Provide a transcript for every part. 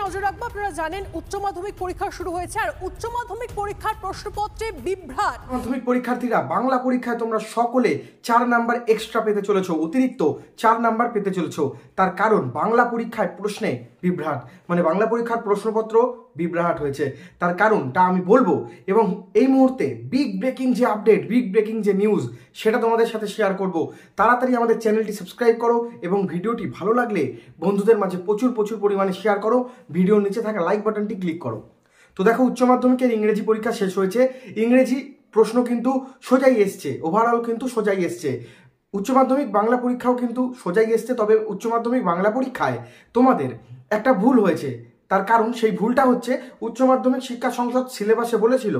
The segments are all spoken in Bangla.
নজর রাখবো। আপনারা জানেন উচ্চ মাধ্যমিক পরীক্ষা শুরু হয়েছে, আর উচ্চ মাধ্যমিক পরীক্ষার প্রশ্নপত্রে বিভ্রাট। মাধ্যমিক পরীক্ষার্থীরা বাংলা পরীক্ষায় তোমরা সকলে 4 নাম্বার এক্সট্রা পেতে চলেছো, অতিরিক্ত 4 নাম্বার পেতে চলেছো। তার কারণ বাংলা পরীক্ষায় প্রশ্নে বিভ্রাট, মানে বাংলা পরীক্ষার প্রশ্নপত্র বিভ্রাট হয়েছে। তার কারণটা আমি বলবো, এবং এই মুহূর্তে বিগ ব্রেকিং যে আপডেট, বিগ ব্রেকিং যে নিউজ, সেটা তোমাদের সাথে শেয়ার করব। তাড়াতাড়ি আমাদের চ্যানেলটি সাবস্ক্রাইব করো এবং ভিডিওটি ভালো লাগলে বন্ধুদের মাঝে প্রচুর পরিমাণে শেয়ার করো। ভিডিওর নিচে থাকা লাইক বাটনটি ক্লিক করো। তো দেখো, উচ্চ মাধ্যমিকের ইংরেজি পরীক্ষা শেষ হয়েছে। ইংরেজি প্রশ্ন কিন্তু সোজাই এসছে, ওভারঅল কিন্তু সোজাই এসছে। উচ্চ মাধ্যমিক বাংলা পরীক্ষাও কিন্তু সোজাই এসছে, তবে উচ্চ মাধ্যমিক বাংলা পরীক্ষায় তোমাদের একটা ভুল হয়েছে। তার কারণ সেই ভুলটা হচ্ছে, উচ্চ মাধ্যমিক শিক্ষা সংসদ সিলেবাসে বলেছিল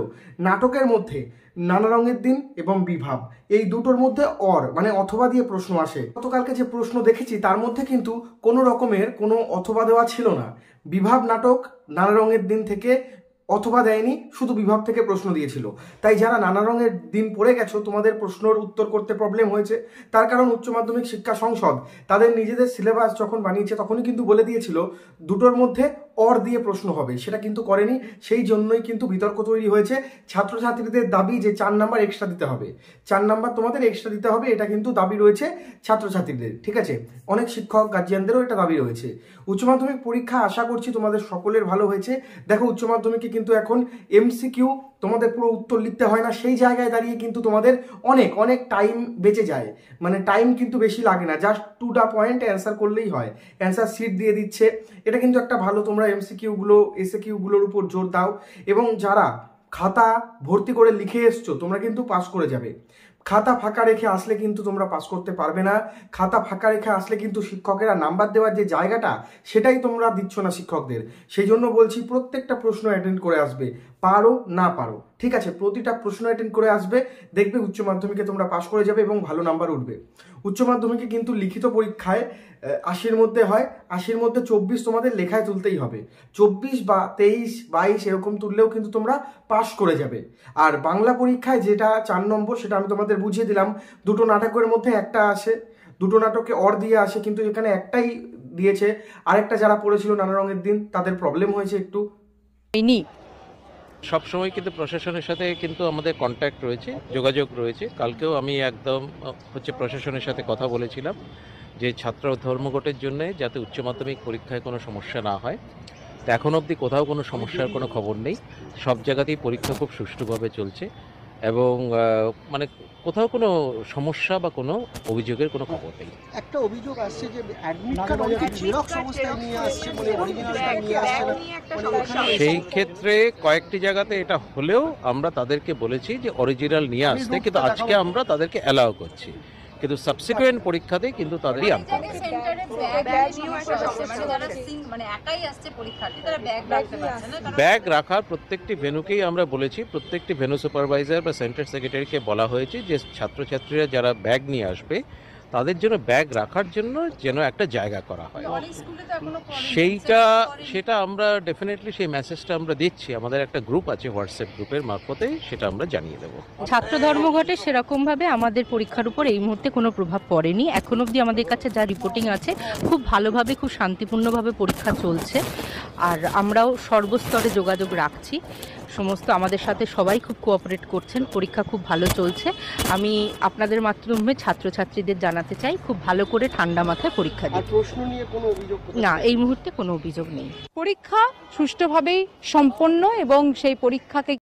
নাটকের মধ্যে নানা রঙের দিন এবং বিভাব, এই দুটোর মধ্যে মানে অথবা দিয়ে প্রশ্ন আসে। গতকালকে যে প্রশ্ন দেখেছি তার মধ্যে কিন্তু কোনো রকমের কোনো অথবা দেওয়া ছিল না। বিভাব নাটক নানা রঙের দিন থেকে অথবা দেয়নি, শুধু বিভাগ থেকে প্রশ্ন দিয়েছিল। তাই যারা নানা রঙের দিন পড়ে গেছো, তোমাদের প্রশ্নের উত্তর করতে প্রবলেম হয়েছে। তার কারণ উচ্চ মাধ্যমিক শিক্ষা সংসদ তাদের নিজেদের সিলেবাস যখন বানিয়েছে তখনই কিন্তু বলে দিয়েছিল দুটোর মধ্যে অর দিয়ে প্রশ্ন হবে, সেটা কিন্তু করেনি। সেই জন্যই কিন্তু বিতর্ক তৈরি হয়েছে। ছাত্রছাত্রীদের দাবি যে 4 নাম্বার এক্সট্রা দিতে হবে, 4 নাম্বার তোমাদের এক্সট্রা দিতে হবে, এটা কিন্তু দাবি রয়েছে ছাত্রছাত্রীদের, ঠিক আছে? অনেক শিক্ষক গার্জিয়ানদেরও এটা দাবি রয়েছে। উচ্চ মাধ্যমিক পরীক্ষা আশা করছি তোমাদের সকলের ভালো হয়েছে। দেখো, উচ্চ মাধ্যমিকে কিন্তু এখন এমসিকিউ তোমাদের পুরো উত্তর লিখতে হয় না, সেই জায়গায় দাঁড়িয়ে কিন্তু তোমাদের অনেক টাইম বেঁচে যায়। মানে টাইম কিন্তু বেশি লাগে না, জাস্ট 2টা পয়েন্ট অ্যান্সার করলেই হয়, অ্যান্সার শিট দিয়ে দিচ্ছে। এটা কিন্তু একটা ভালো, তোমরা এমসিকিউগুলো এসএকিউগুলোর উপর জোর দাও, এবং যারা খাতা ভর্তি করে লিখে এসছো তোমরা কিন্তু পাস করে যাবে। খাতা ফাঁকা রেখে আসলে কিন্তু তোমরা পাস করতে পারবে না। খাতা ফাঁকা রেখে আসলে কিন্তু শিক্ষকেরা নাম্বার দেওয়ার যে জায়গাটা, সেটাই তোমরা দিচ্ছ না শিক্ষকদের। সেই জন্য বলছি, প্রত্যেকটা প্রশ্ন অ্যাটেন্ড করে আসবে, পারো না পারো, ঠিক আছে? প্রতিটা প্রশ্ন অ্যাটেন্ড করে আসবে, দেখবে উচ্চ মাধ্যমিকে তোমরা পাস করে যাবে এবং ভালো নাম্বার উঠবে। উচ্চ মাধ্যমিকে কিন্তু লিখিত পরীক্ষায় 80-র মধ্যে হয়, 80-র মধ্যে 24 তোমাদের লেখায় তুলতেই হবে। 24 বা 23, 22 এরকম তুললেও কিন্তু তোমরা পাস করে যাবে। আর বাংলা পরীক্ষায় যেটা 4 নম্বর, সেটা আমি তোমাদের বুঝিয়ে দিলাম। দুটো নাটকের মধ্যে একটা আসে, দুটো নাটকে অর দিয়ে আসে, কিন্তু এখানে একটাই দিয়েছে। আরেকটা যারা পড়েছিল নানা রঙের দিন, তাদের প্রবলেম হয়েছে একটু। সবসময় কিন্তু প্রশাসনের সাথে কিন্তু আমাদের কন্ট্যাক্ট রয়েছে, যোগাযোগ রয়েছে। কালকেও আমি একদম প্রশাসনের সাথে কথা বলেছিলাম যে ছাত্র ধর্মঘটের জন্য যাতে উচ্চ মাধ্যমিক পরীক্ষায় কোনো সমস্যা না হয়। তো এখন অবধি কোথাও কোনো সমস্যার কোনো খবর নেই, সব জায়গাতেই পরীক্ষা খুব সুষ্ঠুভাবে চলছে, এবং মানে কোথাও কোনো সমস্যা বা কোনো অভিযোগের কোনো খবর নেই। একটা অভিযোগ আসছে যে অ্যাডমিট কার্ড অনেকে জেরক্স অবস্থায় নিয়ে আসছে, মানে অরিজিনালটা নিয়ে আসছে না। সেই ক্ষেত্রে কয়েকটি জায়গাতে এটা হলেও আমরা তাদেরকে বলেছি যে অরিজিনাল নিয়ে আসতে, কিন্তু আজকে আমরা তাদেরকে অ্যালাউ করছি, কিন্তু সাবসিকুয়েন্ট পরীক্ষাতে কিন্তু তাদেরই আনতে হবে। ব্যাগ রাখার প্রত্যেকটি ভেন্যুকেই আমরা বলেছি, প্রত্যেকটি ভেন্যু সুপারভাইজার বা সেন্টার সেক্রেটারিকে বলা হয়েছে যে ছাত্রছাত্রীরা যারা ব্যাগ নিয়ে আসবে তাদের জন্য ব্যাগ রাখার জন্য যেন একটা জায়গা করা হয়। সেটা আমরা ডেফিনেটলি সেই মেসেজটা আমরা দিচ্ছি। আমাদের একটা গ্রুপ আছে, হোয়াটসঅ্যাপ গ্রুপের মারফতে সেটা আমরা জানিয়ে দেবো। ছাত্র ধর্মঘটে সেরকমভাবে আমাদের পরীক্ষার উপর এই মুহূর্তে কোনো প্রভাব পড়েনি। এখন অবধি আমাদের কাছে যা রিপোর্টিং আছে, খুব ভালোভাবে, খুব শান্তিপূর্ণভাবে পরীক্ষা চলছে। আর আমরাও সর্বস্তরে যোগাযোগ রাখছি, সমস্ত আমাদের সাথে সবাই খুব কোঅপারেট করছেন, পরীক্ষা খুব ভালো চলছে। আমি আপনাদের মাধ্যমে ছাত্রছাত্রীদের জানাতে চাই, খুব ভালো করে ঠান্ডা মাথায় পরীক্ষা দিন। প্রশ্ন নিয়ে কোনো অভিযোগ না, এই মুহূর্তে কোনো অভিযোগ নেই। পরীক্ষা সুষ্ঠুভাবেই সম্পন্ন, এবং সেই পরীক্ষাকে